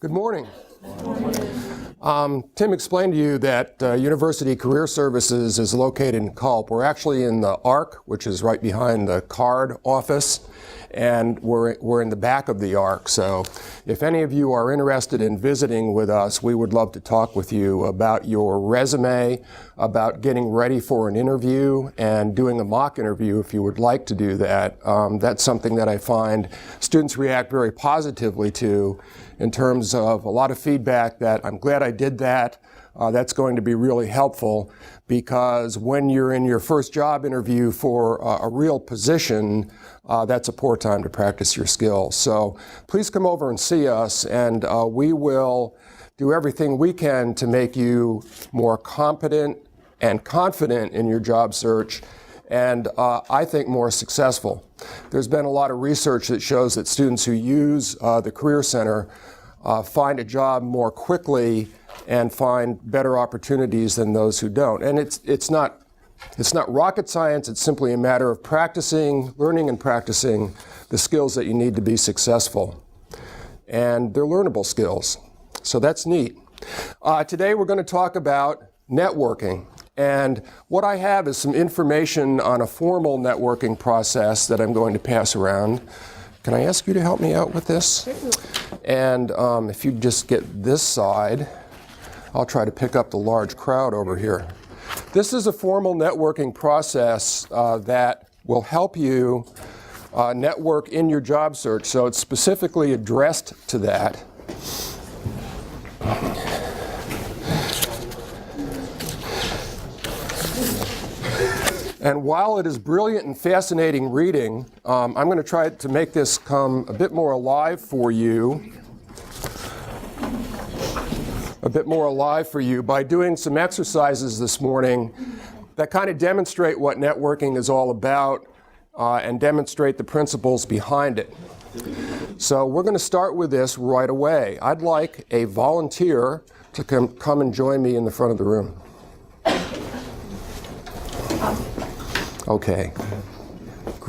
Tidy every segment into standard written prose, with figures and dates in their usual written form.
Good morning. Tim explained to you that University Career Services is located in Culp. We're actually in the ARC, which is right behind the card office, and we're in the back of the ARC. So if any of you are interested in visiting with us, we would love to talk with you about your resume, about getting ready for an interview, and doing a mock interview if you would like to do that. That's something that I find students react very positively to in terms of a lot of feedback that I'm glad I did that. That's going to be really helpful because when you're in your first job interview for a real position, that's a poor time to practice your skills. So please come over and see us, and we will do everything we can to make you more competent and confident in your job search, and I think more successful. There's been a lot of research that shows that students who use the Career Center find a job more quickly and find better opportunities than those who don't. And it's not rocket science. It's simply a matter of practicing, learning and practicing the skills that you need to be successful. And they're learnable skills. So that's neat. Today we're going to talk about networking. And what I have is some information on a formal networking process that I'm going to pass around. Can I ask you to help me out with this? And if you just get this side, I'll try to pick up the large crowd over here. This is a formal networking process that will help you network in your job search. So it's specifically addressed to that. And while it is brilliant and fascinating reading, I'm going to try to make this come a bit more alive for you. By doing some exercises this morning that kind of demonstrate what networking is all about and demonstrate the principles behind it. So we're going to start with this right away. I'd like a volunteer to come and join me in the front of the room. Okay.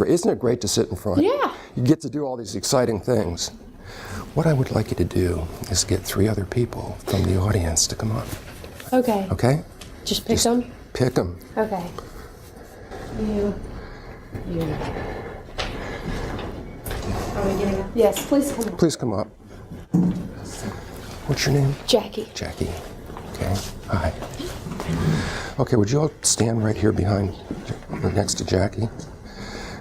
Isn't it great to sit in front? Yeah. You get to do all these exciting things. What I would like you to do is get 3 other people from the audience to come up. Okay. Okay? Just pick them? Pick them. Okay. You. Are we getting up? Yes, please come up. Please come up. What's your name? Jackie. Jackie. Okay. Hi. Okay, would you all stand right here behind, next to Jackie?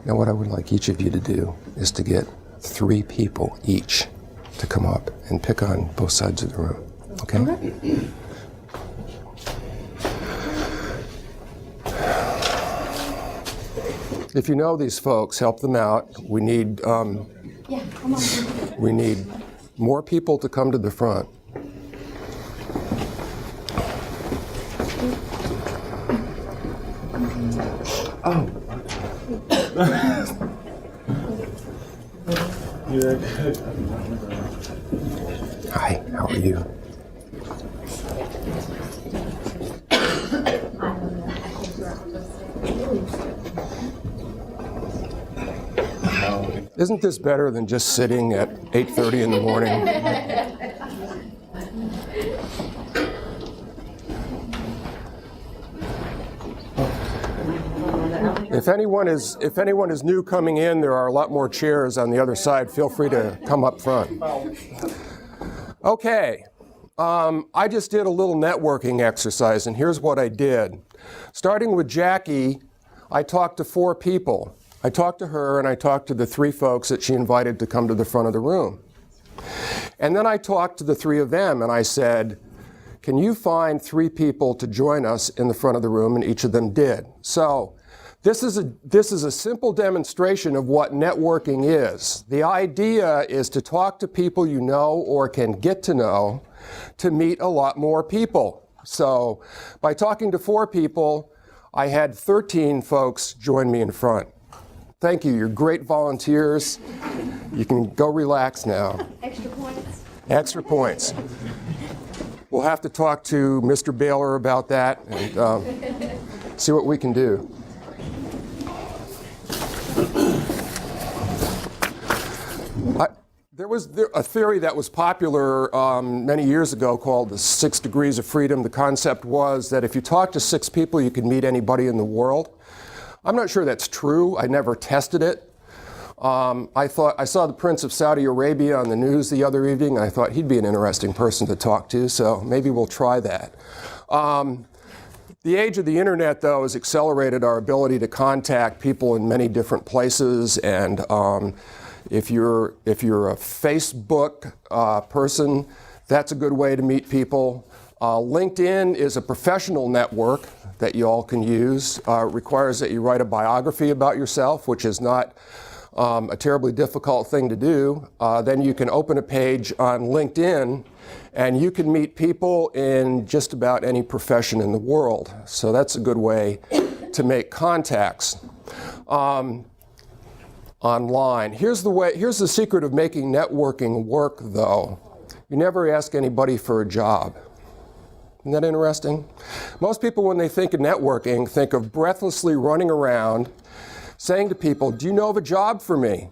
Now what I would like each of you to do is to get 3 people each to come up and pick on both sides of the room. Okay? If you know these folks, help them out. We need we need more people to come to the front. Oh. Hi, how are you? Isn't this better than just sitting at 8:30 in the morning? If anyone is new coming in, there are a lot more chairs on the other side. Feel free to come up front. Okay, I just did a little networking exercise, and here's what I did. Starting with Jackie, I talked to 4 people. I talked to her, and I talked to the 3 folks that she invited to come to the front of the room. And then I talked to the 3 of them, and I said, can you find 3 people to join us in the front of the room? And each of them did. So this is a simple demonstration of what networking is. The idea is to talk to people you know or can get to know to meet a lot more people. So by talking to 4 people, I had 13 folks join me in front. Thank you. You're great volunteers. You can go relax now. Extra points? Extra points. We'll have to talk to Mr. Baylor about that and see what we can do. There was a theory that was popular many years ago called the 6 degrees of freedom. The concept was that if you talk to 6 people, you could meet anybody in the world. I'm not sure that's true. I never tested it. I saw the Prince of Saudi Arabia on the news the other evening. I thought he'd be an interesting person to talk to, so maybe we'll try that. The age of the internet, though, has accelerated our ability to contact people in many different places, and if you're a Facebook person, that's a good way to meet people. LinkedIn is a professional network that you all can use. It requires that you write a biography about yourself, which is not a terribly difficult thing to do. Then you can open a page on LinkedIn, and you can meet people in just about any profession in the world. So that's a good way to make contacts online. Here's the secret of making networking work, though. You never ask anybody for a job. Isn't that interesting? Most people, when they think of networking, think of breathlessly running around saying to people, "Do you know of a job for me?"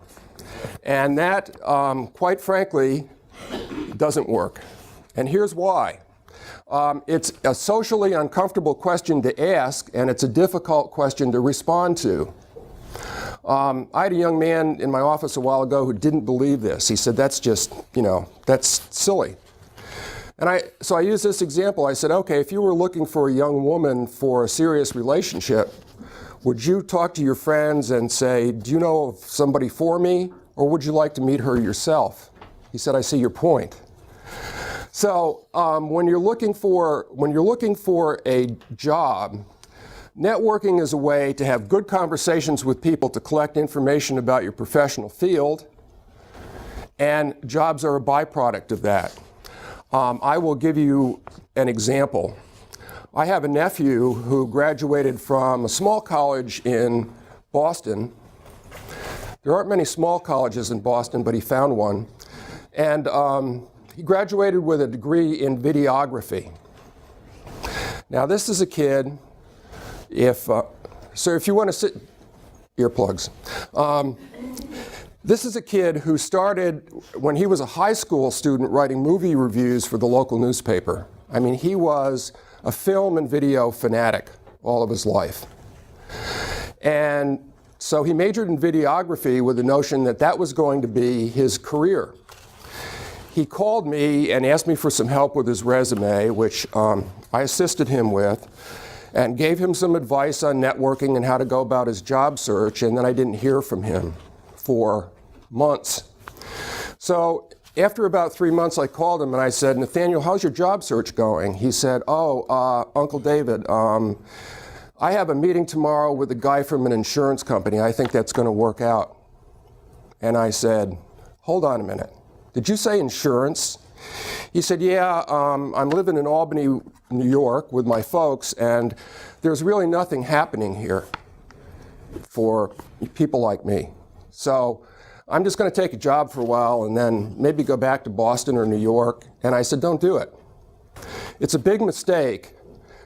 And that, quite frankly, doesn't work. And here's why. It's a socially uncomfortable question to ask, and it's a difficult question to respond to. I had a young man in my office a while ago who didn't believe this. He said, "That's just, that's silly." And so I used this example. I said, okay, if you were looking for a young woman for a serious relationship, would you talk to your friends and say, "Do you know of somebody for me?" Or would you like to meet her yourself? He said, "I see your point." So when you're looking for a job, networking is a way to have good conversations with people to collect information about your professional field, and jobs are a byproduct of that. I will give you an example. I have a nephew who graduated from a small college in Boston. There aren't many small colleges in Boston, but he found one. And he graduated with a degree in videography. Now, this is a kid, if you want to sit, earplugs. This is a kid who started when he was a high school student writing movie reviews for the local newspaper. I mean, he was a film and video fanatic all of his life. And so he majored in videography with the notion that that was going to be his career. He called me and asked me for some help with his resume, which I assisted him with, and gave him some advice on networking and how to go about his job search, and then I didn't hear from him for months. So after about 3 months, I called him and I said, "Nathaniel, how's your job search going?" He said, Uncle David, I have a meeting tomorrow with a guy from an insurance company. I think that's going to work out. And I said, "Hold on a minute. Did you say insurance?" He said, "Yeah, I'm living in Albany, New York with my folks, and there's really nothing happening here for people like me. So I'm just going to take a job for a while and then maybe go back to Boston or New York." And I said, "Don't do it. It's a big mistake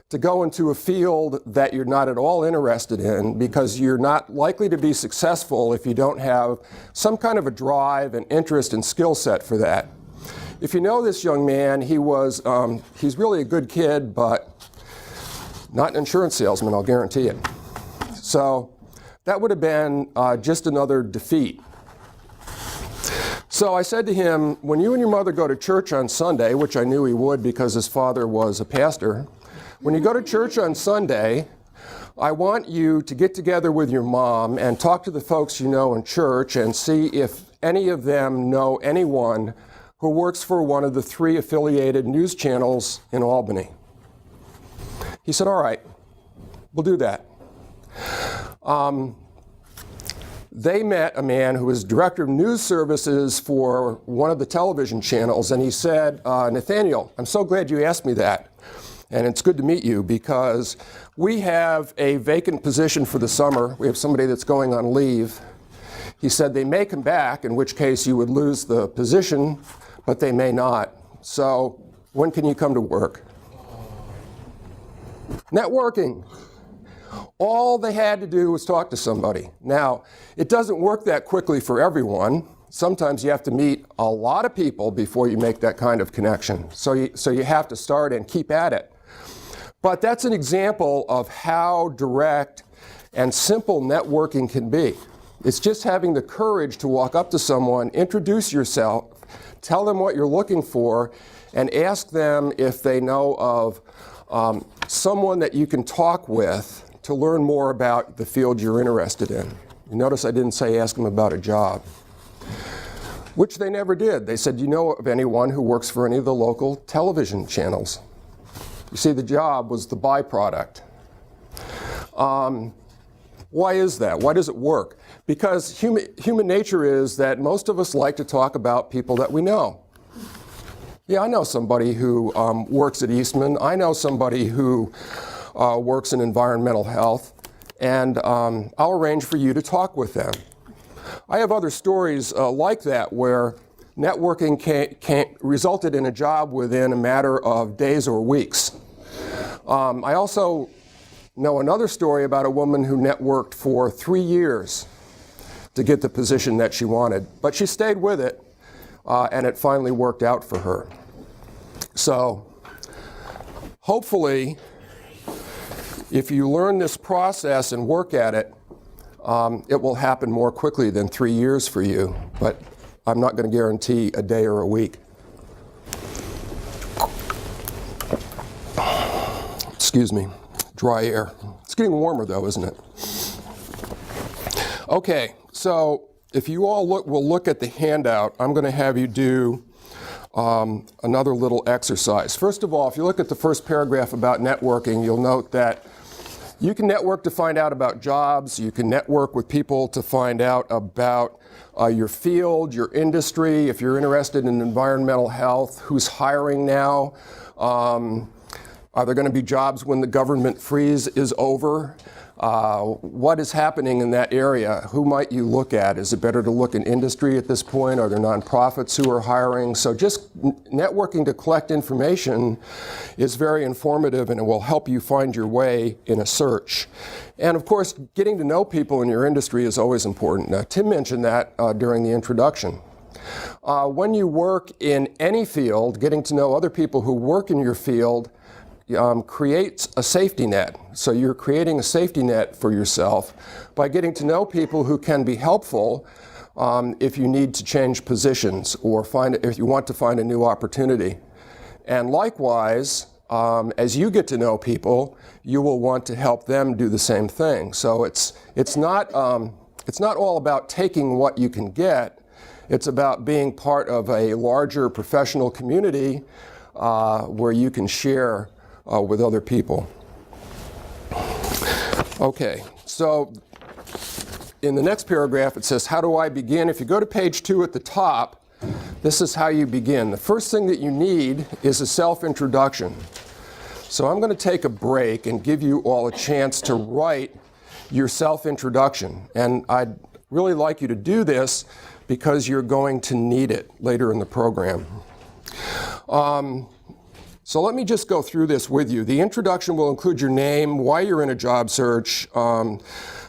to go into a field that you're not at all interested in, because you're not likely to be successful if you don't have some kind of a drive and interest and skill set for that." If you know this young man, he's really a good kid, but not an insurance salesman, I'll guarantee it. So that would have been just another defeat. So I said to him, "When you and your mother go to church on Sunday," which I knew he would because his father was a pastor, "when you go to church on Sunday, I want you to get together with your mom and talk to the folks you know in church and see if any of them know anyone who works for one of the 3 affiliated news channels in Albany." He said, "All right, we'll do that." They met a man who was director of news services for one of the television channels, and he said, "Nathaniel, I'm so glad you asked me that, and it's good to meet you, because we have a vacant position for the summer. We have somebody that's going on leave." He said, "They may come back, in which case you would lose the position, but they may not. So when can you come to work?" Networking. All they had to do was talk to somebody. Now, it doesn't work that quickly for everyone. sometimes you have to meet a lot of people before you make that kind of connection. So you have to start and keep at it. But that's an example of how direct and simple networking can be. It's just having the courage to walk up to someone, introduce yourself, tell them what you're looking for, and ask them if they know of someone that you can talk with to learn more about the field you're interested in. You notice I didn't say ask them about a job, which they never did. They said, do you know of anyone who works for any of the local television channels? You see, the job was the byproduct. Why is that? Why does it work? Because human nature is that most of us like to talk about people that we know. Yeah, I know somebody who works at Eastman. I know somebody who works in environmental health, and I'll arrange for you to talk with them. I have other stories like that where networking resulted in a job within a matter of days or weeks. I also know another story about a woman who networked for 3 years to get the position that she wanted, but she stayed with it, and it finally worked out for her. So hopefully, if you learn this process and work at it, it will happen more quickly than 3 years for you, but I'm not going to guarantee a day or a week. Excuse me, dry air. It's getting warmer though, isn't it? Okay, so if you all will look at the handout, I'm going to have you do another little exercise. First of all, if you look at the first paragraph about networking, you'll note that you can network to find out about jobs. You can network with people to find out about your field, your industry. If you're interested in environmental health, who's hiring now? Are there going to be jobs when the government freeze is over? What is happening in that area? Who might you look at? Is it better to look in industry at this point? Are there nonprofits who are hiring? So just networking to collect information is very informative, and it will help you find your way in a search. And of course, getting to know people in your industry is always important. Tim mentioned that during the introduction. When you work in any field, getting to know other people who work in your field creates a safety net. So you're creating a safety net for yourself by getting to know people who can be helpful if you need to change positions or if you want to find a new opportunity. And likewise, as you get to know people, you will want to help them do the same thing. So it's not all about taking what you can get. It's about being part of a larger professional community where you can share with other people. Okay, so in the next paragraph it says, how do I begin? If you go to page 2 at the top, this is how you begin. The first thing that you need is a self-introduction. So I'm going to take a break and give you all a chance to write your self-introduction. And I'd really like you to do this because you're going to need it later in the program. So let me just go through this with you. The introduction will include your name, why you're in a job search.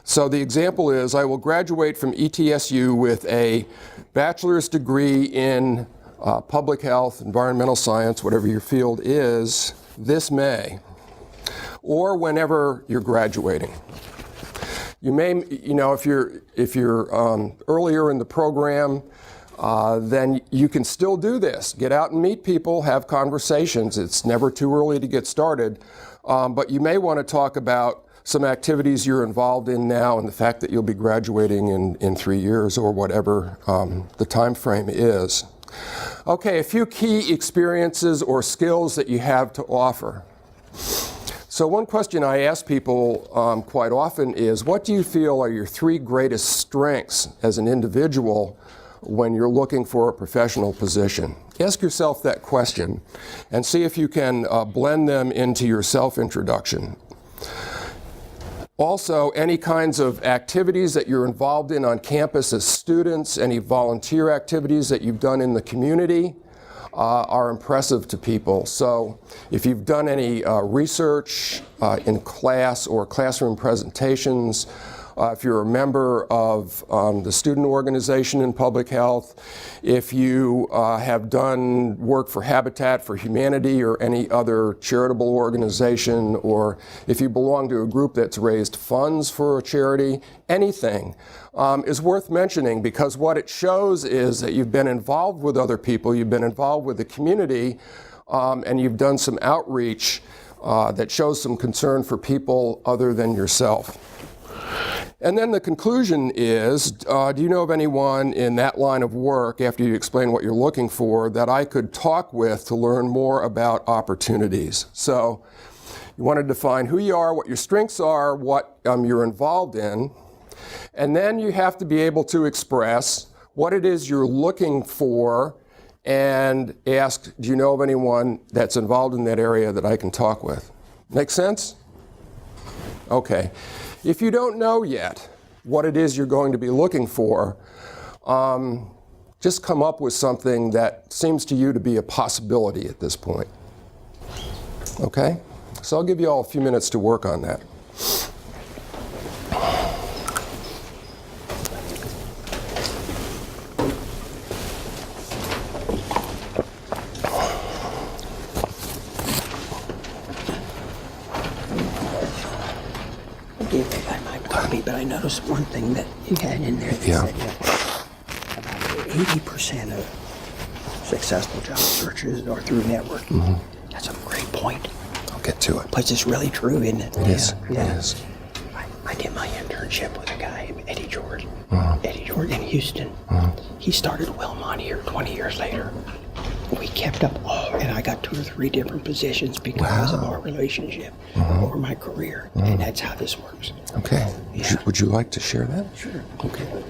So the example is, I will graduate from ETSU with a bachelor's degree in public health, environmental science, whatever your field is, this May, or whenever you're graduating. You may, if you're earlier in the program, then you can still do this. Get out and meet people, have conversations. It's never too early to get started. But you may want to talk about some activities you're involved in now and the fact that you'll be graduating in 3 years or whatever the time frame is. Okay, a few key experiences or skills that you have to offer. So one question I ask people quite often is, what do you feel are your 3 greatest strengths as an individual when you're looking for a professional position? Ask yourself that question and see if you can blend them into your self-introduction. Also, any kinds of activities that you're involved in on campus as students, any volunteer activities that you've done in the community are impressive to people. So if you've done any research in class or classroom presentations, if you're a member of the student organization in public health, if you have done work for Habitat for Humanity or any other charitable organization, or if you belong to a group that's raised funds for a charity, anything is worth mentioning, because what it shows is that you've been involved with other people, you've been involved with the community, and you've done some outreach that shows some concern for people other than yourself. And then the conclusion is, do you know of anyone in that line of work, after you explain what you're looking for, that I could talk with to learn more about opportunities? So you want to define who you are, what your strengths are, what you're involved in, and then you have to be able to express what it is you're looking for and ask, do you know of anyone that's involved in that area that I can talk with? Make sense? Okay. If you don't know yet what it is you're going to be looking for, just come up with something that seems to you to be a possibility at this point. Okay? So I'll give you all a few minutes to work on that. But I noticed one thing that you had in there that said that about 80% of successful job searches are through networking. Mm-hmm. That's a great point. I'll get to it. But it's really true, isn't it? It is. Yeah. It is. I did my internship with a guy, Eddie George. Mm-hmm. Eddie George in Houston. Mm-hmm. He started Wilmot here 20 years later. We kept up and I got 2 or 3 different positions because of our relationship over my career. And that's how this works. Okay. Yeah. Would you like to share that? Sure. Okay.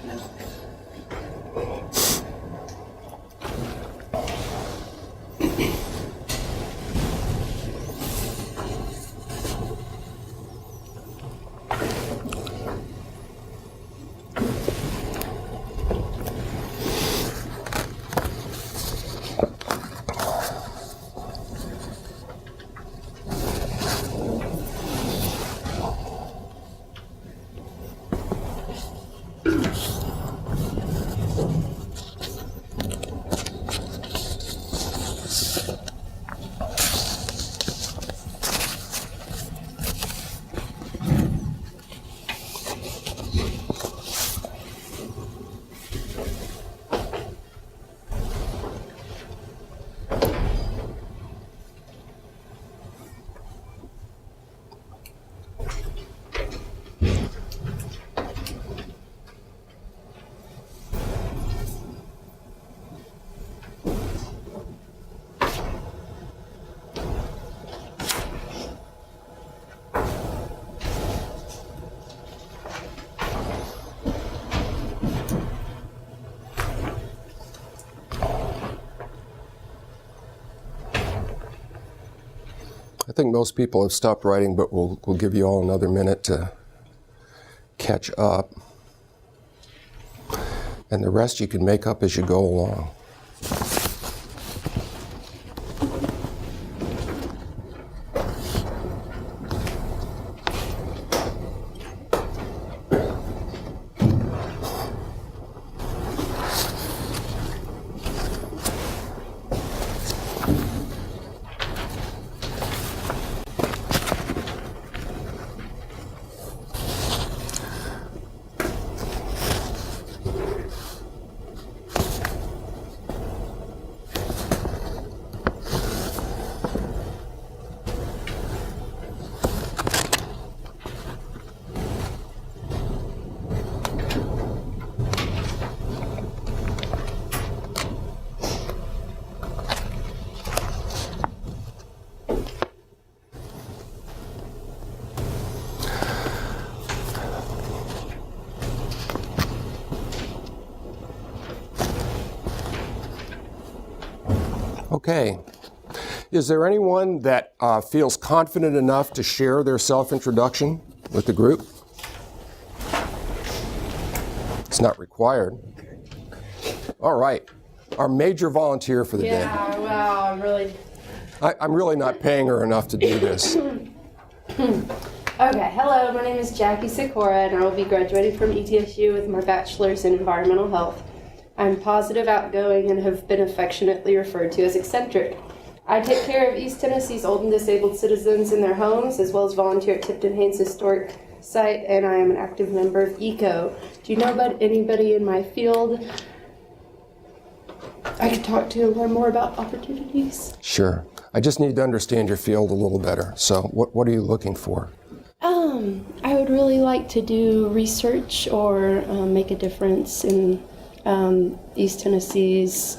I think most people have stopped writing, but we'll give you all another minute to catch up. And the rest you can make up as you go along. Okay. Is there anyone that feels confident enough to share their self-introduction with the group? It's not required. All right. Our major volunteer for the day. Yeah, well, I'm really... I'm really not paying her enough to do this. Okay, hello, my name is Jackie Sikora, and I will be graduating from ETSU with my bachelor's in environmental health. I'm positive, outgoing, and have been affectionately referred to as eccentric. I take care of East Tennessee's old and disabled citizens in their homes, as well as volunteer at Tipton Haynes Historic Site, and I am an active member of ECO. Do you know about anybody in my field I could talk to and learn more about opportunities? Sure. I just need to understand your field a little better. So what are you looking for? I would really like to do research or make a difference in East Tennessee's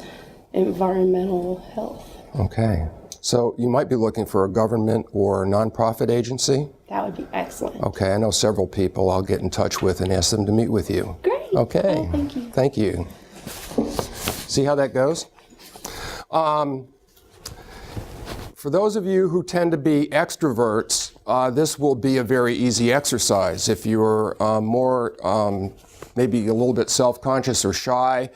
environmental health. Okay. So you might be looking for a government or nonprofit agency? That would be excellent. Okay, I know several people I'll get in touch with and ask them to meet with you. Great. Okay. Oh, thank you. Thank you. See how that goes? For those of you who tend to be extroverts, this will be a very easy exercise. If you're more maybe a little bit self-conscious or shy,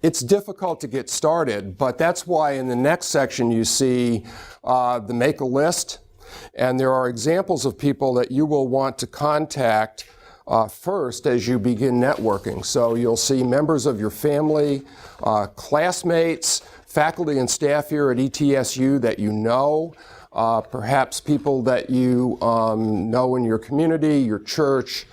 it's difficult to get started, but that's why in the next section you see the make a list, and there are examples of people that you will want to contact first as you begin networking. So you'll see members of your family, classmates, faculty and staff here at ETSU that you know, perhaps people that you know in your community, your church,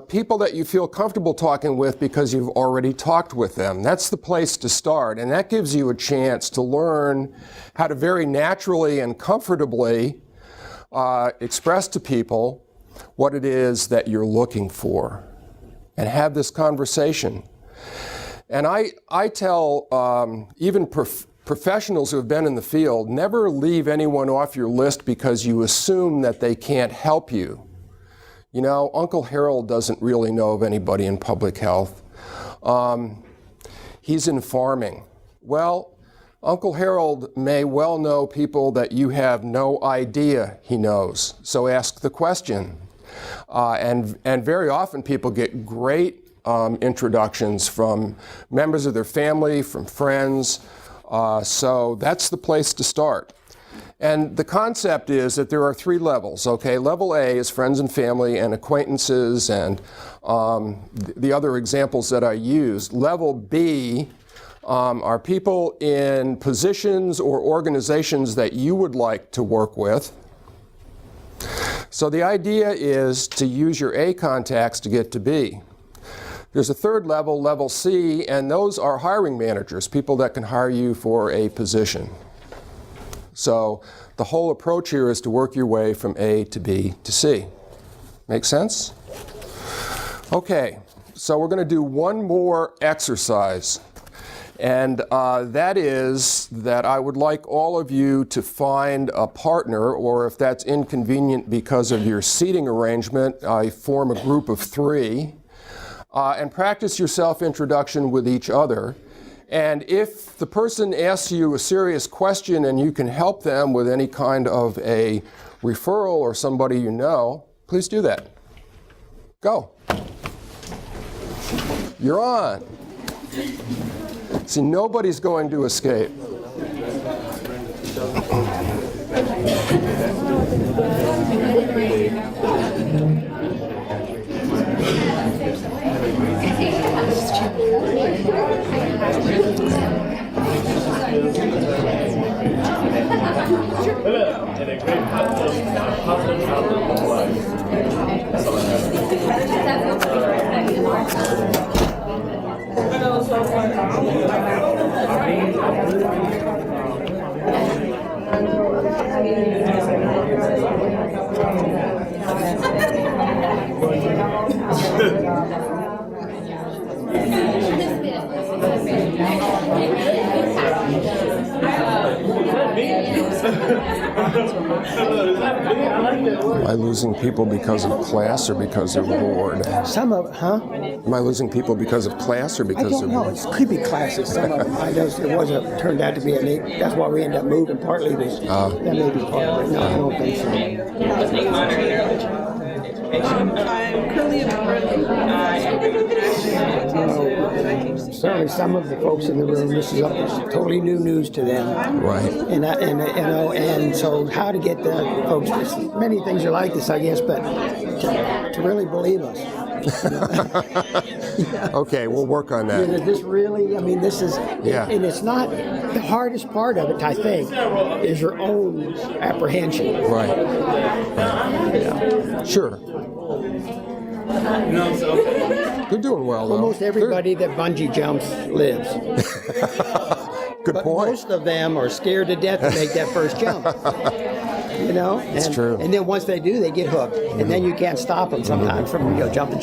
people that you feel comfortable talking with because you've already talked with them. That's the place to start, and that gives you a chance to learn how to very naturally and comfortably express to people what it is that you're looking for and have this conversation. And I tell even professionals who have been in the field, never leave anyone off your list because you assume that they can't help you. You know, Uncle Harold doesn't really know of anybody in public health. He's in farming. Well, Uncle Harold may well know people that you have no idea he knows. So ask the question. And very often people get great introductions from members of their family, from friends. So that's the place to start. And the concept is that there are 3 levels, okay? Level A is friends and family and acquaintances and the other examples that I used. Level B are people in positions or organizations that you would like to work with. So the idea is to use your A contacts to get to B. There's a 3rd level, level C, and those are hiring managers, people that can hire you for a position. So the whole approach here is to work your way from A to B to C. Make sense? Okay, so we're going to do one more exercise. And that is that I would like all of you to find a partner, or if that's inconvenient because of your seating arrangement, form a group of 3. And practice your self-introduction with each other. And if the person asks you a serious question and you can help them with any kind of a referral or somebody you know, please do that. Go. You're on. See, nobody's going to escape. Am I losing people because of class or because they're bored? Some of, Am I losing people because of class or I because don't know. It could be classes. Some of them. I know it wasn't turned out to be a neat. That's why we ended up moving. Partly this. That may be part of it. No, I don't think so. I'm currently a member of the Certainly, some of the folks in the room, this is totally new news to them. Right. And so how to get the folks, many things are like this, I guess, but to really believe us. Okay, we'll work on that. This really, I mean, this is, Yeah. and it's not, the hardest part of it, I think, is your own apprehension. Right. Yeah. Sure. They're doing well, though. Almost everybody that bungee jumps lives. Good But point. most of them are scared to death to make that first jump. You know? It's true. And then once they do, they get hooked. And then you can't stop them sometimes from jumping.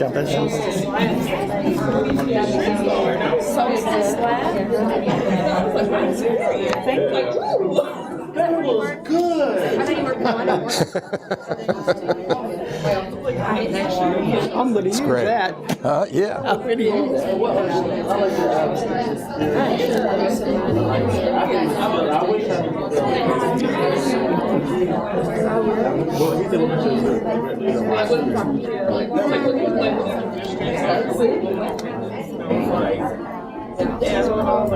That was good. I'm going to use Great. that. Yeah. I'm going to use that.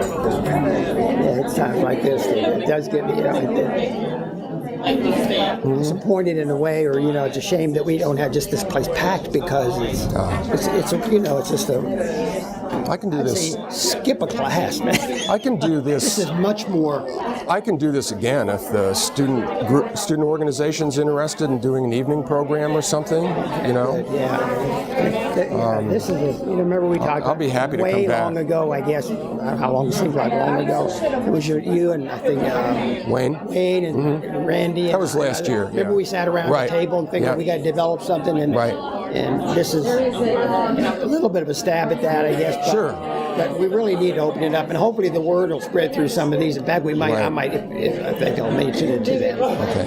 Yeah, it's times like this that it does get me, disappointed in a way, or it's a shame that we don't have just this place packed, because it's just I can do I'd this. say skip a class, man. I can do This this. is much more. I can do this again if the student organization's interested in doing an evening program or something. This is remember we talked. I'll be happy to way come back. long ago, I guess. I don't know how long it seems like long ago. It was you and I think Wayne. and Randy. That was last year, Remember yeah. we sat around Right. the table and figured Yeah. we got to develop something, and Right. and this is a little bit of a stab at that, I guess. But, Sure. But we really need to open it up, and hopefully the word will spread through some of these. In fact, I Right. might, if I think I'll mention it to them. Okay.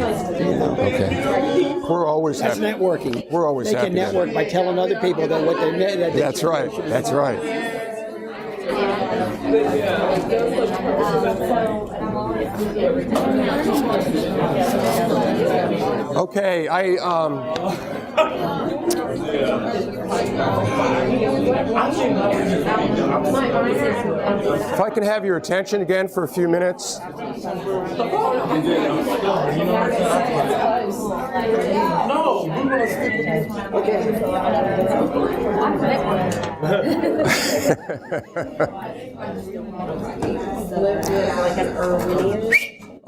Okay. We're always That's happy. networking. We're always they happy can to- network by telling other people that what they That's right. That's right. Okay, if I can have your attention again for a few minutes.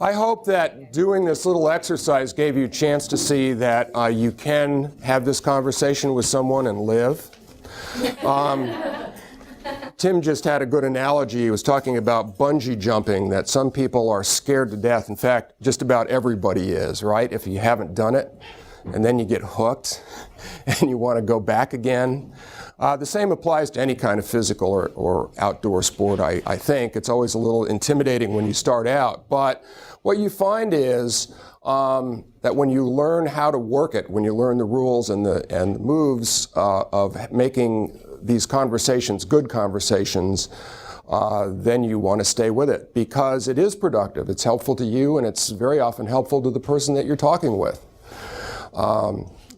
I hope that doing this little exercise gave you a chance to see that you can have this conversation with someone and live. Tim just had a good analogy. He was talking about bungee jumping, that some people are scared to death. In fact, just about everybody is, right? If you haven't done it, and then you get hooked, and you want to go back again. The same applies to any kind of physical or outdoor sport, I think. It's always a little intimidating when you start out. But what you find is that when you learn how to work it, when you learn the rules and the moves of making these conversations good conversations, then you want to stay with it, because it is productive. It's helpful to you, and it's very often helpful to the person that you're talking with.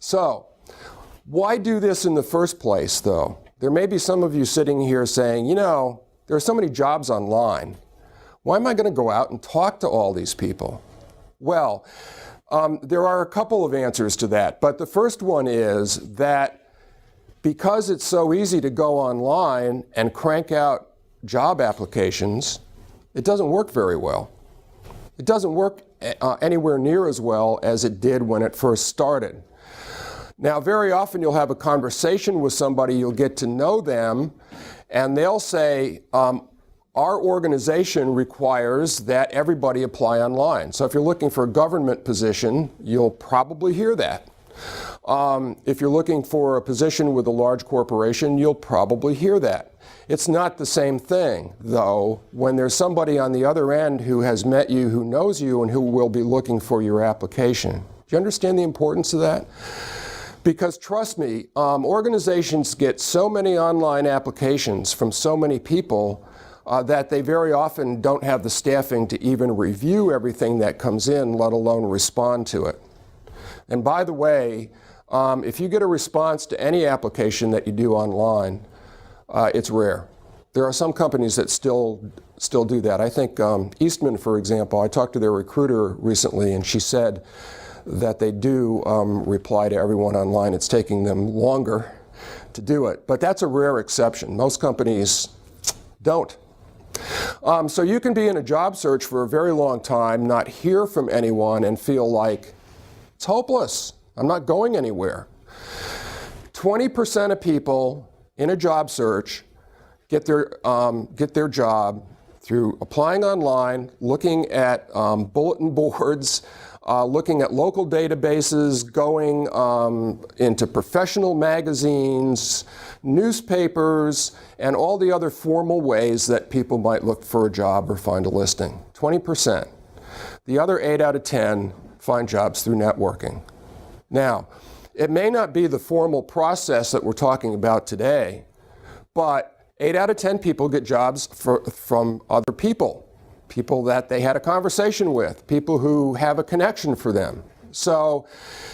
So, why do this in the first place, though? There may be some of you sitting here saying, there are so many jobs online. Why am I going to go out and talk to all these people? Well, there are a couple of answers to that. But the first one is that because it's so easy to go online and crank out job applications, it doesn't work very well. It doesn't work anywhere near as well as it did when it first started. Now, very often you'll have a conversation with somebody, you'll get to know them, and they'll say, our organization requires that everybody apply online. So if you're looking for a government position, you'll probably hear that. If you're looking for a position with a large corporation, you'll probably hear that. It's not the same thing, though, when there's somebody on the other end who has met you, who knows you, and who will be looking for your application. Do you understand the importance of that? Because trust me, organizations get so many online applications from so many people that they very often don't have the staffing to even review everything that comes in, let alone respond to it. And by the way, If you get a response to any application that you do online, it's rare. There are some companies that still do that. I think Eastman, for example, I talked to their recruiter recently, and she said that they do reply to everyone online. It's taking them longer to do it, but that's a rare exception. Most companies don't. So you can be in a job search for a very long time, not hear from anyone, and feel like it's hopeless. I'm not going anywhere. 20% of people in a job search get their job through applying online, looking at bulletin boards, looking at local databases, going into professional magazines, newspapers, and all the other formal ways that people might look for a job or find a listing. 20%. The other 8 out of 10 find jobs through networking. Now, it may not be the formal process that we're talking about today, but 8 out of 10 people get jobs from other people that they had a conversation with, people who have a connection for them. So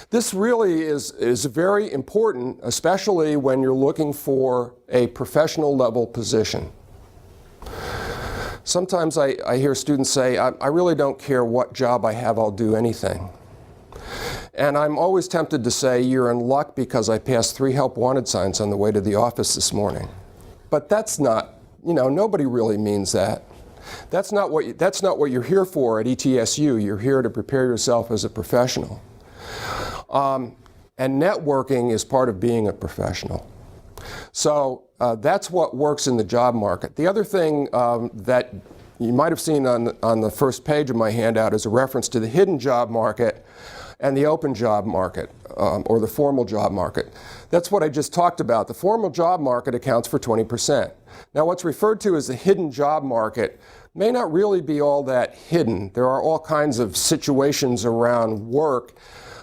this really is very important, especially when you're looking for a professional level position. Sometimes I hear students say, I really don't care what job I have, I'll do anything. And I'm always tempted to say, you're in luck because I passed 3 help wanted signs on the way to the office this morning. But that's not, nobody really means that. That's not what you're here for at ETSU. You're here to prepare yourself as a professional. And networking is part of being a professional. So that's what works in the job market. The other thing that you might have seen on the first page of my handout is a reference to the hidden job market and the open job market, or the formal job market. That's what I just talked about. The formal job market accounts for 20%. Now, what's referred to as the hidden job market may not really be all that hidden. There are all kinds of situations around work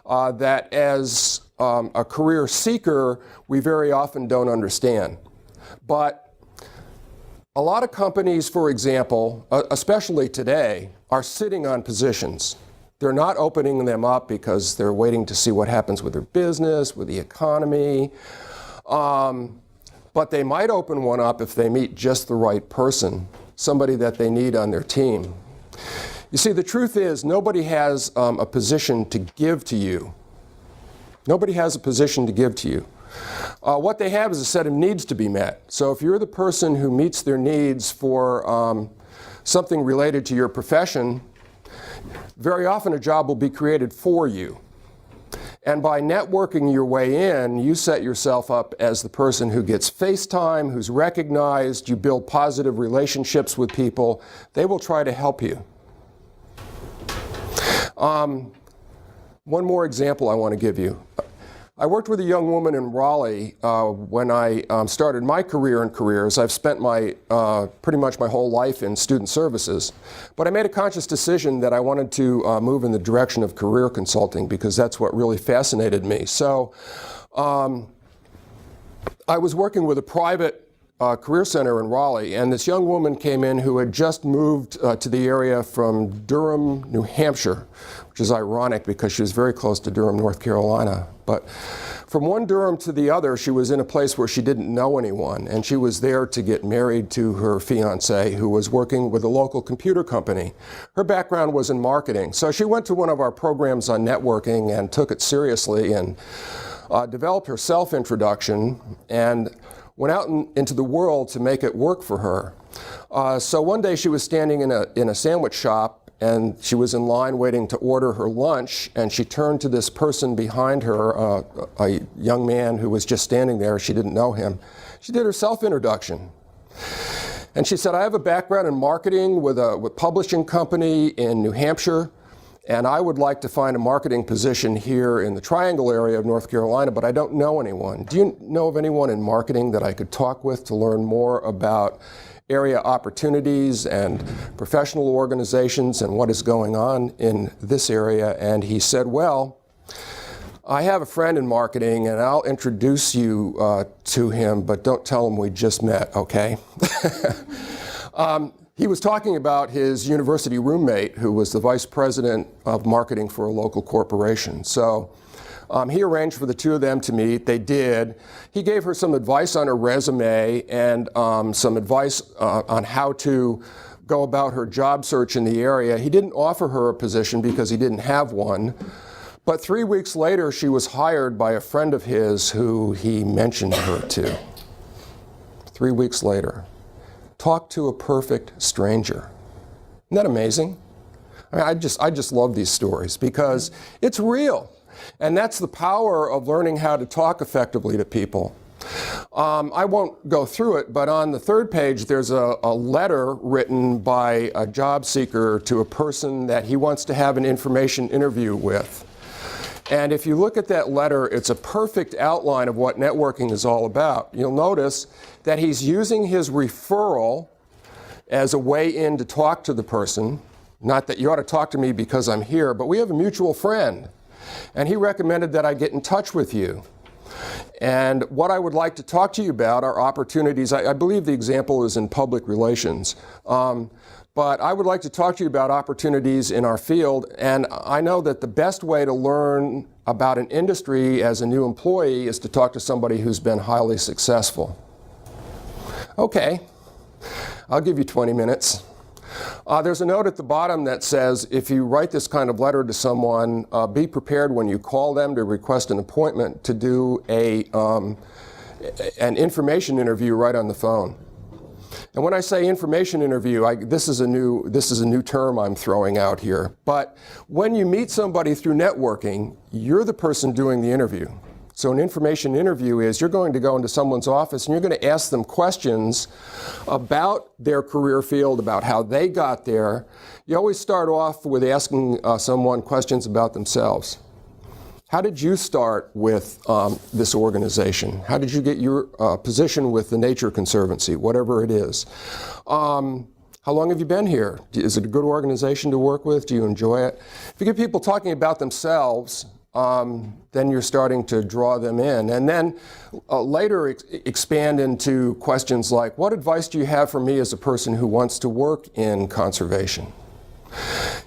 that as a career seeker, we very often don't understand. But a lot of companies, for example, especially today, are sitting on positions. They're not opening them up because they're waiting to see what happens with their business, with the economy. But they might open one up if they meet just the right person, somebody that they need on their team. You see, the truth is nobody has a position to give to you. Nobody has a position to give to you. What they have is a set of needs to be met. So if you're the person who meets their needs for something related to your profession, very often a job will be created for you. And by networking your way in, you set yourself up as the person who gets face time, who's recognized, you build positive relationships with people. They will try to help you. One more example I want to give you. I worked with a young woman in Raleigh when I started my career in careers. I've spent pretty much my whole life in student services. But I made a conscious decision that I wanted to move in the direction of career consulting because that's what really fascinated me. So I was working with a private career center in Raleigh, and this young woman came in who had just moved to the area from Durham, New Hampshire, which is ironic because she was very close to Durham, North Carolina. But from one Durham to the other, she was in a place where she didn't know anyone, and she was there to get married to her fiancé, who was working with a local computer company. Her background was in marketing, so she went to one of our programs on networking and took it seriously and developed her self-introduction and went out into the world to make it work for her. So one day she was standing in a sandwich shop, and she was in line waiting to order her lunch, and she turned to this person behind her, a young man who was just standing there. She didn't know him. She did her self-introduction. And she said, I have a background in marketing with a publishing company in New Hampshire, and I would like to find a marketing position here in the Triangle area of North Carolina, but I don't know anyone. Do you know of anyone in marketing that I could talk with to learn more about area opportunities and professional organizations and what is going on in this area? And he said, well, I have a friend in marketing and I'll introduce you to him, but don't tell him we just met, okay? He was talking about his university roommate who was the vice president of marketing for a local corporation. So He arranged for the two of them to meet. They did. He gave her some advice on her resume and some advice on how to go about her job search in the area. He didn't offer her a position because he didn't have one. But 3 weeks later, she was hired by a friend of his who he mentioned her to. 3 weeks later. Talk to a perfect stranger. Isn't that amazing? I mean, I just love these stories because it's real. And that's the power of learning how to talk effectively to people. I won't go through it, but on the third page, there's a letter written by a job seeker to a person that he wants to have an information interview with. And if you look at that letter, it's a perfect outline of what networking is all about. You'll notice that he's using his referral as a way in to talk to the person. Not that you ought to talk to me because I'm here, but we have a mutual friend. And he recommended that I get in touch with you. And what I would like to talk to you about are opportunities. I believe the example is in public relations. But I would like to talk to you about opportunities in our field. And I know that the best way to learn about an industry as a new employee is to talk to somebody who's been highly successful. Okay, I'll give you 20 minutes. There's a note at the bottom that says if you write this kind of letter to someone, be prepared when you call them to request an appointment to do an information interview right on the phone. And when I say information interview, this is a new term I'm throwing out here. But when you meet somebody through networking, you're the person doing the interview. So an information interview is you're going to go into someone's office and you're going to ask them questions about their career field, about how they got there. You always start off with asking someone questions about themselves. How did you start with this organization? How did you get your position with the Nature Conservancy, whatever it is? How long have you been here? Is it a good organization to work with? Do you enjoy it? If you get people talking about themselves, then you're starting to draw them in. And then later expand into questions like, what advice do you have for me as a person who wants to work in conservation?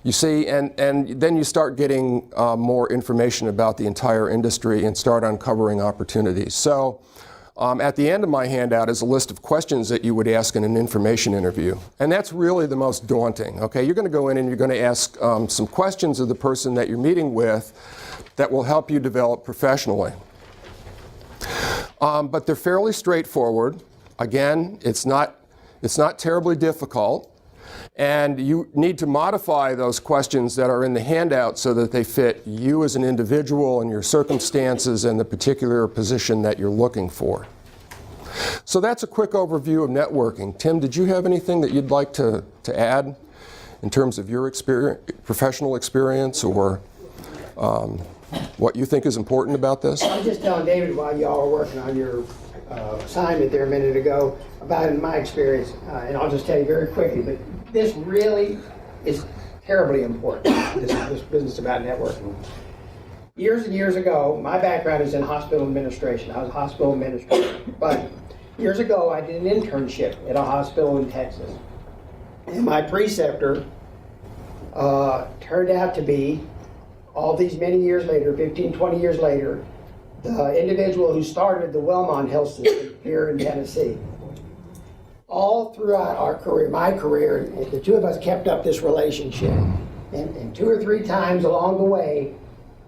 You see, and then you start getting more information about the entire industry and start uncovering opportunities. So at the end of my handout is a list of questions that you would ask in an information interview. And that's really the most daunting, okay? You're going to go in and you're going to ask some questions of the person that you're meeting with that will help you develop professionally. But they're fairly straightforward. Again, it's not terribly difficult. And you need to modify those questions that are in the handout so that they fit you as an individual and your circumstances and the particular position that you're looking for. So that's a quick overview of networking. Tim, did you have anything that you'd like to add in terms of your professional experience or what you think is important about this? I was just telling David while y'all were working on your assignment there a minute ago about my experience, and I'll just tell you very quickly, but this really is terribly important, this business about networking. Years and years ago, my background is in hospital administration. I was a hospital administrator, but years ago I did an internship at a hospital in Texas. And my preceptor turned out to be, all these many years later, 15, 20 years later, the individual who started the Wellmont Health System here in Tennessee. All throughout our career, my career, the two of us kept up this relationship. And 2 or 3 times along the way,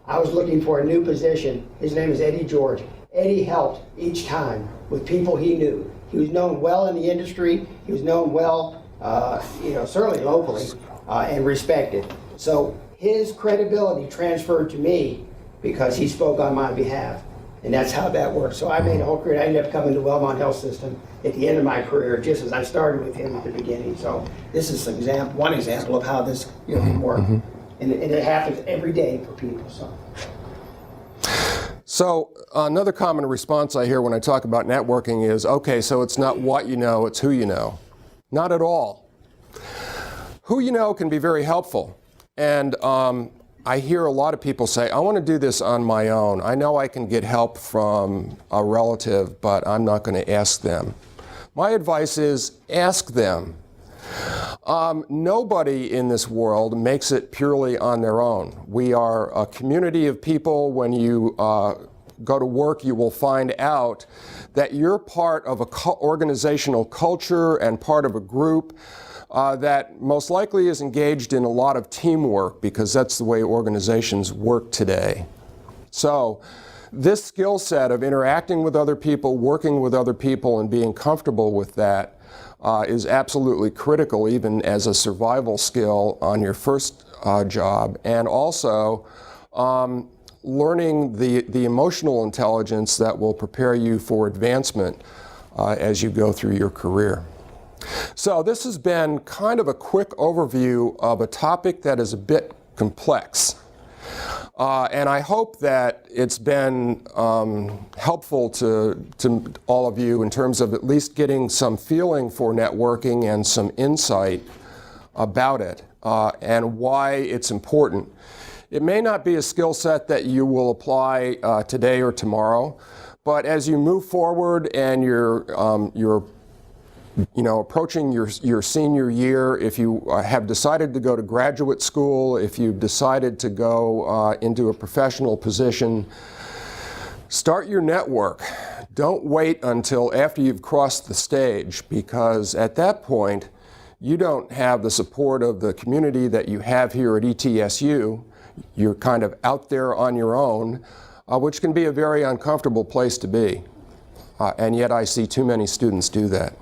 I was looking for a new position. His name is Eddie George. Eddie helped each time with people he knew. He was known well in the industry. He was known well, certainly locally, and respected. So his credibility transferred to me because he spoke on my behalf. And that's how that works. So I made a whole career. I ended up coming to Wellmont Health System at the end of my career, just as I started with him at the beginning. So this is one example of how this can work. Mm-hmm. And it happens every day for people. So another common response I hear when I talk about networking is, okay, so it's not what you know, it's who you know. Not at all. Who you know can be very helpful. And I hear a lot of people say, I want to do this on my own. I know I can get help from a relative, but I'm not going to ask them. My advice is ask them. Nobody in this world makes it purely on their own. We are a community of people. When you go to work, you will find out that you're part of an organizational culture and part of a group that most likely is engaged in a lot of teamwork, because that's the way organizations work today. So this skill set of interacting with other people, working with other people, and being comfortable with that is absolutely critical, even as a survival skill on your first job, and also learning the emotional intelligence that will prepare you for advancement as you go through your career. So this has been kind of a quick overview of a topic that is a bit complex. And I hope that it's been helpful to all of you in terms of at least getting some feeling for networking and some insight about it and why it's important. It may not be a skill set that you will apply today or tomorrow, but as you move forward and you're approaching your senior year, if you have decided to go to graduate school, if you've decided to go into a professional position, start your network. Don't wait until after you've crossed the stage, because at that point, you don't have the support of the community that you have here at ETSU. You're kind of out there on your own, which can be a very uncomfortable place to be. And yet I see too many students do that.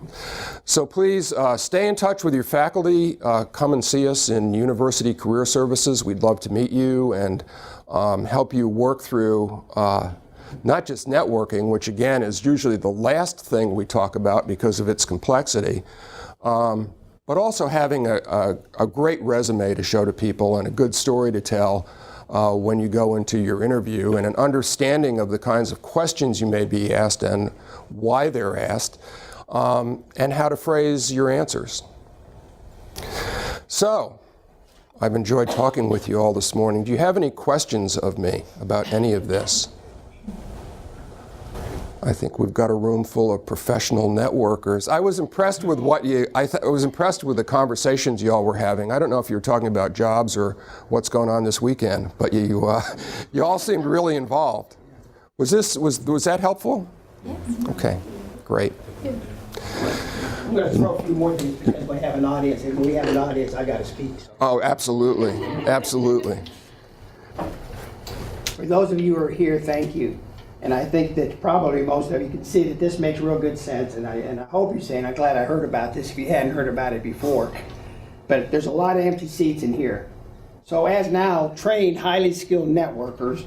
So please stay in touch with your faculty. Come and see us in University Career Services. We'd love to meet you and help you work through not just networking, which again is usually the last thing we talk about because of its complexity, but also having a great resume to show to people and a good story to tell when you go into your interview, and an understanding of the kinds of questions you may be asked and why they're asked, and how to phrase your answers. So, I've enjoyed talking with you all this morning. Do you have any questions of me about any of this? I think we've got a room full of professional networkers. I was impressed with I was impressed with the conversations you all were having. I don't know if you were talking about jobs or what's going on this weekend, but you all seemed really involved. Was that helpful? Yes. Okay, great. I'm going to throw a few more things because we have an audience, and when we have an audience, I got to speak. So. Oh, absolutely, absolutely. For those of you who are here, thank you. And I think that probably most of you can see that this makes real good sense, and I hope you're saying, I'm glad I heard about this if you hadn't heard about it before. But there's a lot of empty seats in here. So as now trained, highly skilled networkers,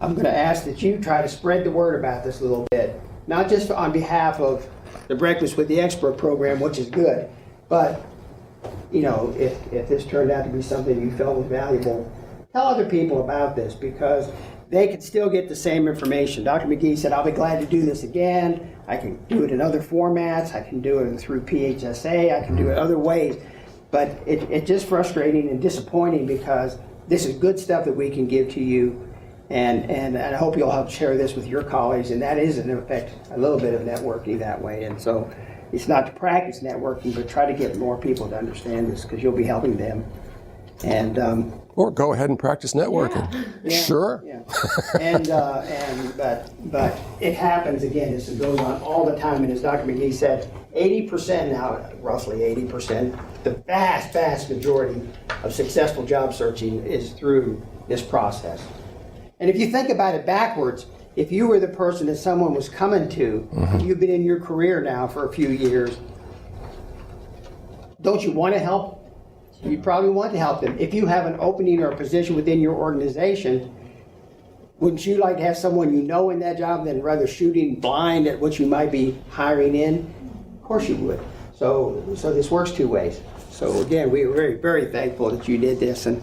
I'm going to ask that you try to spread the word about this a little bit. Not just on behalf of the Breakfast with the Expert program, which is good, but if this turned out to be something you felt was valuable, tell other people about this, because they can still get the same information. Dr. Magee said, I'll be glad to do this again. I can do it in other formats. I can do it through PHSA. I can do it other ways. But it's just frustrating and disappointing, because this is good stuff that we can give to you. And I hope you'll help share this with your colleagues. And that is, in effect, a little bit of networking that way. And so it's not to practice networking, but try to get more people to understand this, because you'll be helping them. And or go ahead and practice networking. Yeah. Sure. Yeah. But it happens again. This goes on all the time. And as Dr. Magee said, 80% now, roughly 80%, the vast majority of successful job searching is through this process. And if you think about it backwards, if you were the person that someone was coming to, you've been in your career now for a few years, don't you want to help? You probably want to help them. If you have an opening or a position within your organization, wouldn't you like to have someone you know in that job than rather shooting blind at what you might be hiring in? Of course you would. So this works two ways. So again, we are very, very thankful that you did this. And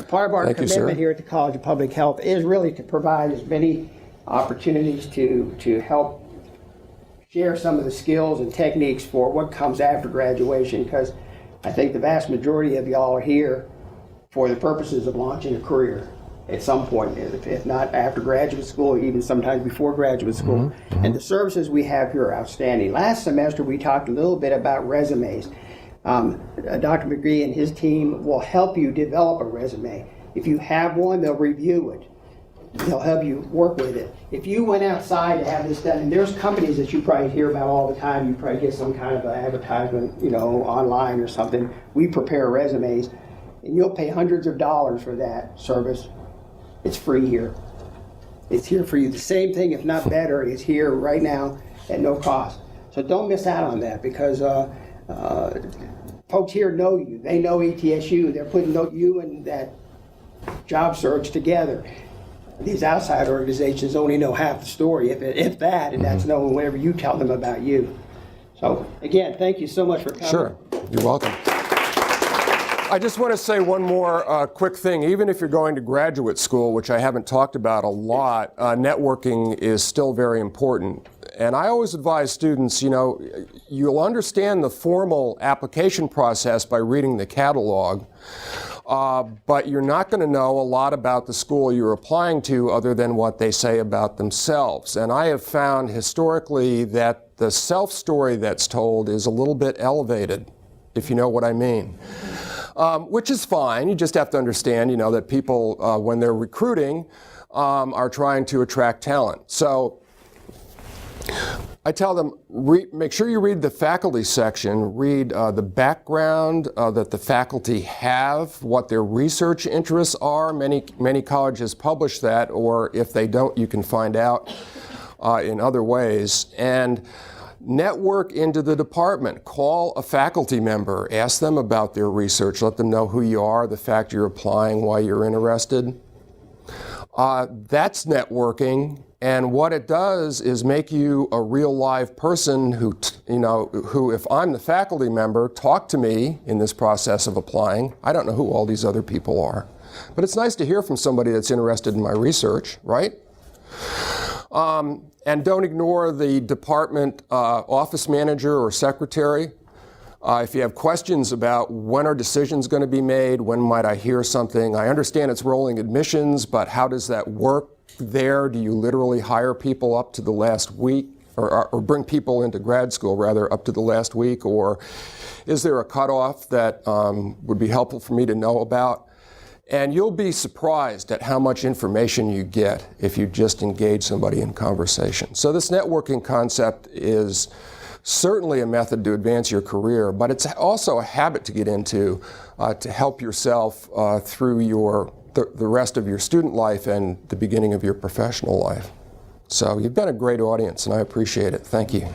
part of our commitment here at the College of Public Health is really to provide as many opportunities to help share some of the skills and techniques for what comes after graduation, because I think the vast majority of y'all are here for the purposes of launching a career at some point, if not after graduate school, even sometimes before graduate school. And the services we have here are outstanding. Last semester we talked a little bit about resumes. Dr. Magee and his team will help you develop a resume. If you have one, they'll review it. They'll help you work with it. If you went outside to have this done, and there's companies that you probably hear about all the time, you probably get some kind of an advertisement, online or something. We prepare resumes, and you'll pay hundreds of dollars for that service. It's free here. It's here for you. The same thing, if not better, is here right now at no cost. So don't miss out on that, because folks here know you. They know ETSU. They're putting you and that job search together. These outside organizations only know half the story, if that, and that's knowing whatever you tell them about you. So again, thank you so much for coming. Sure, you're welcome. I just want to say one more quick thing. Even if you're going to graduate school, which I haven't talked about a lot, networking is still very important. And I always advise students, you'll understand the formal application process by reading the catalog, but you're not going to know a lot about the school you're applying to other than what they say about themselves. And I have found historically that the self-story that's told is a little bit elevated, if you know what I mean. Which is fine. You just have to understand, that people, when they're recruiting, are trying to attract talent. So I tell them, make sure you read the faculty section, read the background that the faculty have, what their research interests are. Many colleges publish that, or if they don't, you can find out in other ways. And network into the department. Call a faculty member. Ask them about their research. Let them know who you are, the fact you're applying, why you're interested. That's networking. And what it does is make you a real live person who, if I'm the faculty member, talk to me in this process of applying. I don't know who all these other people are. But it's nice to hear from somebody that's interested in my research, right? And don't ignore the department office manager or secretary. If you have questions about when are decisions going to be made, when might I hear something, I understand it's rolling admissions, but how does that work there? Do you literally hire people up to the last week, or bring people into grad school, rather, up to the last week? Or is there a cutoff that would be helpful for me to know about? And you'll be surprised at how much information you get if you just engage somebody in conversation. So this networking concept is certainly a method to advance your career, but it's also a habit to get into to help yourself through the rest of your student life and the beginning of your professional life. So you've been a great audience, and I appreciate it. Thank you.